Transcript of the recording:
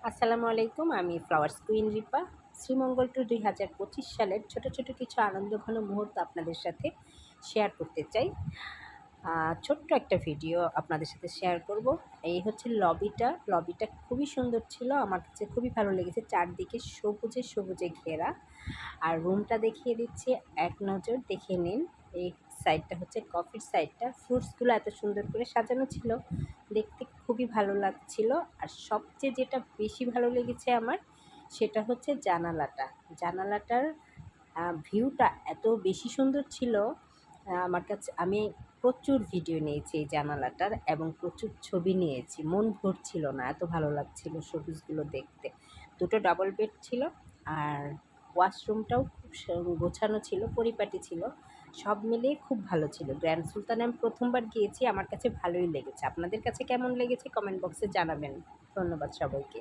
আসসালামু আলাইকুম। আমি flowers queen Ripa. Sreemangal tour ২০২৫ সালের ছোট, ছোট কিছু আনন্দঘন মুহূর্ত আপনাদের সাথে শেয়ার করতে চাই। ছোট্ট একটা ভিডিও আপনাদের সাথে শেয়ার করব। এই হচ্ছে লবিটা। লবিটা খুবই সুন্দর ছিল। আমার কাছে খুবই ভালো লেগেছে। চারদিকে সবুজে, সবুজে ঘেরা। আর রুমটা দেখিয়ে দিচ্ছি, এক নজর দেখে নিন। এই সাইডটা হচ্ছে কফির সাইডটা। ফ্রুটসগুলো এত সুন্দর করে সাজানো ছিল, দেখতে খুবই ভালো লাগছিল। আর সবচেয়ে যেটা বেশি ভালো লেগেছে আমার, সেটা হচ্ছে জানালাটা। জানালাটার ভিউটা এত বেশি সুন্দর ছিল। আমার কাছে আমি প্রচুর ভিডিও নিয়েছি এই জানালাটার এবং প্রচুর ছবি নিয়েছি। মন ভরছিল না, এত ভালো লাগছিল সবুজগুলো দেখতে। দুটো ডাবল বেড ছিল আর ওয়াশরুমটাও খুব গোছানো ছিল, পরিপাটি ছিল। সব মিলিয়ে খুব ভালো ছিল। গ্র্যান্ড সুলতানে আমি প্রথমবার গিয়েছি, আমার কাছে ভালোই লেগেছে। আপনাদের কাছে কেমন লেগেছে কমেন্ট বক্সে জানাবেন। ধন্যবাদ সবাইকে।